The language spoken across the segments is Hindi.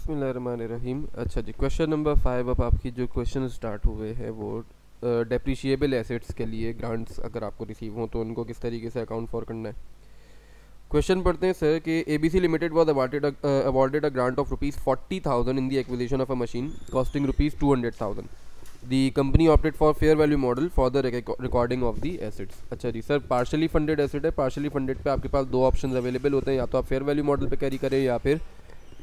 बिस्मिल्लाहिर्रहमानिर्रहीम। अच्छा जी, क्वेश्चन नंबर 5। अब आपकी जो क्वेश्चन स्टार्ट हुए हैं वो डेप्रिशिएबल एसेट्स के लिए ग्रांट्स अगर आपको रिसीव हो तो उनको किस तरीके से अकाउंट फॉर करना है। क्वेश्चन पढ़ते हैं सर कि ABC limited was awarded a grant of ₹40,000 in the acquisition of a machine costing ₹200,000। The company opted for fair value model for the recording of the assets. अच्छा जी सर, पार्शली फंडेड एसेट है। पार्शली फंडेड पे आपके पास दो ऑप्शन अवेलेबल होते हैं, या तो आप फेयर वैल्यू मॉडल पे कैरी करें या फिर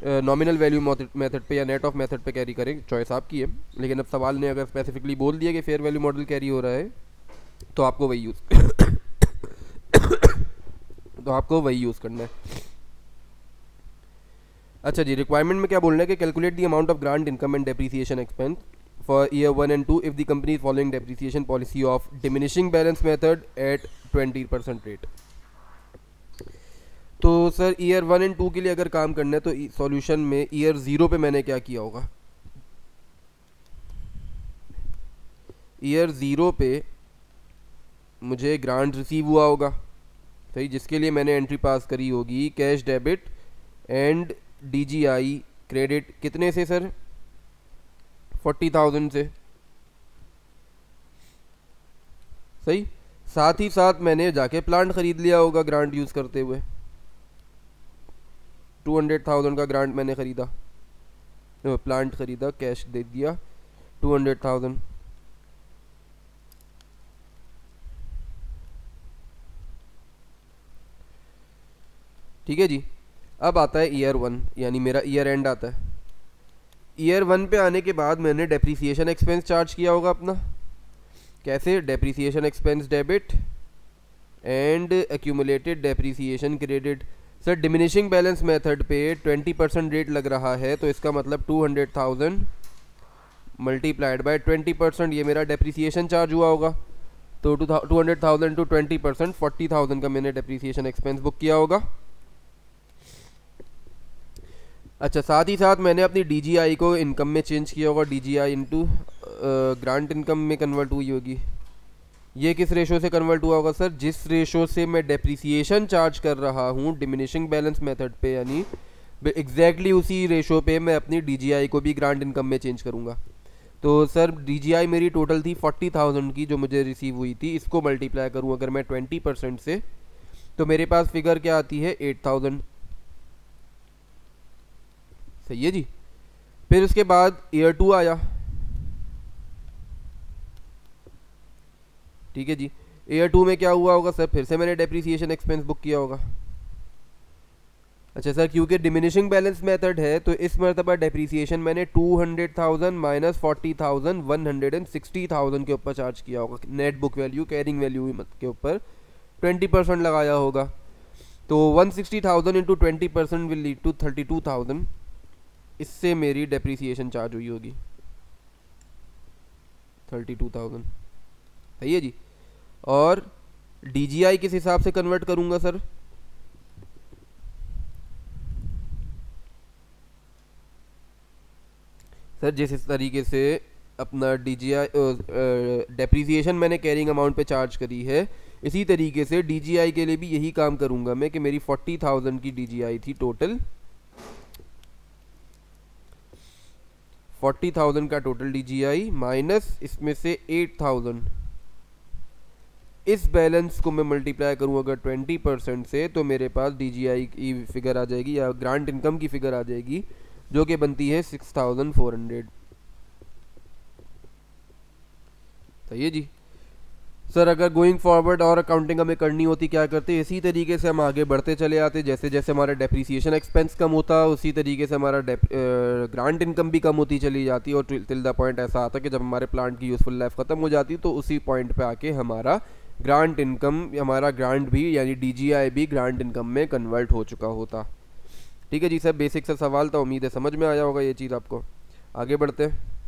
नॉमिनल वैल्यू मेथड पे या नेट ऑफ मेथड पे कैरी करें, चॉइस आपकी है। लेकिन अब सवाल ने अगर स्पेसिफिकली बोल दिया कि फेयर वैल्यू मॉडल कैरी हो रहा है तो आपको वही यूज़ करना है। अच्छा जी, रिक्वायरमेंट में क्या बोलना है कि calculate the amount of grant income and depreciation expense for year 1 and 2 if the company is following depreciation policy of diminishing balance method at 20% rate. तो सर ईयर 1 and 2 के लिए अगर काम करना है तो सॉल्यूशन में ईयर 0 पे मैंने क्या किया होगा, ईयर 0 पे मुझे ग्रांट रिसीव हुआ होगा, सही, जिसके लिए मैंने एंट्री पास करी होगी cash debit and DJI credit. कितने से सर? 40,000 से, सही। साथ ही साथ मैंने जाके प्लांट खरीद लिया होगा ग्रांट यूज़ करते हुए, 200,000 का ग्रांट मैंने खरीदा, प्लांट खरीदा, कैश दे दिया 200,000। ठीक है जी। अब आता है ईयर 1, यानी मेरा ईयर एंड आता है। ईयर 1 पे आने के बाद मैंने डेप्रिसिएशन एक्सपेंस चार्ज किया होगा अपना। कैसे? Depreciation expense debit and accumulated depreciation credit. Sir diminishing balance method पे 20% रेट लग रहा है, तो इसका मतलब 200,000 मल्टीप्लाइड बाय 20%, ये मेरा डेप्रिसिएशन चार्ज हुआ होगा। तो 200,000 टू 20%, 40,000 का मैंने डेप्रिसिएशन एक्सपेंस बुक किया होगा। अच्छा, साथ ही साथ मैंने अपनी डीजीआई को इनकम में चेंज किया होगा, डीजीआई इनटू ग्रांट इनकम में कन्वर्ट हुई होगी। ये किस रेशो से कन्वर्ट हुआ होगा सर? जिस रेशो से मैं डेप्रिसिएशन चार्ज कर रहा हूँ डिमिनिशिंग बैलेंस मेथड पे, यानी एग्जैक्टली उसी रेशो पे मैं अपनी डीजीआई को भी ग्रांट इनकम में चेंज करूँगा। तो सर डीजीआई मेरी टोटल थी 40,000 की जो मुझे रिसीव हुई थी, इसको मल्टीप्लाई करूँ अगर मैं 20% से, तो मेरे पास फिगर क्या आती है? 8,000। सही है जी। फिर उसके बाद ईयर 2 आया। ठीक है जी। ईयर 2 में क्या हुआ होगा सर? फिर से मैंने डेप्रिसिएशन एक्सपेंस बुक किया होगा। अच्छा सर, क्योंकि डिमिनिशिंग बैलेंस मेथड है तो इस मरतबा डेप्रिसिएशन मैंने 200,000 माइनस 40,000 160,000 के ऊपर चार्ज किया होगा। Net book value carrying value के ऊपर 20% लगाया होगा। तो 160,000 इंटू 20% विल लीड टू 32,000। इससे मेरी डेप्रिसिएशन चार्ज हुई होगी 32,000। सही है जी। और डीजीआई किस हिसाब से कन्वर्ट करूंगा सर? सर जिस तरीके से अपना डीजीआई डेप्रिसिएशन मैंने कैरिंग अमाउंट पे चार्ज करी है, इसी तरीके से डीजीआई के लिए भी यही काम करूंगा मैं कि मेरी 40,000 की डीजीआई थी टोटल, 40,000 का टोटल डीजीआई माइनस इसमें से 8,000। इस बैलेंस को मैं मल्टीप्लाई करूँ अगर 20% से, तो मेरे पास डीजीआई की फिगर आ जाएगी या ग्रांट इनकम की फिगर आ जाएगी जो कि बनती है 6,400। सही है जी। सर अगर गोइंग फॉरवर्ड और अकाउंटिंग हमें करनी होती क्या करते? इसी तरीके से हम आगे बढ़ते चले आते। जैसे जैसे हमारा डेप्रिसिएशन एक्सपेंस कम होता उसी तरीके से हमारा ग्रांट इनकम भी कम होती चली जाती, और टिल द पॉइंट ऐसा आता कि जब हमारे प्लांट की यूजफुल लाइफ ख़त्म हो जाती तो उसी पॉइंट पे आके हमारा ग्रांट इनकम, हमारा ग्रांट भी यानी डीजीआई भी ग्रांट इनकम में कन्वर्ट हो चुका होता। ठीक है जी सर, बेसिक सा सवाल था, उम्मीद है समझ में आया होगा ये चीज़ आपको। आगे बढ़ते हैं।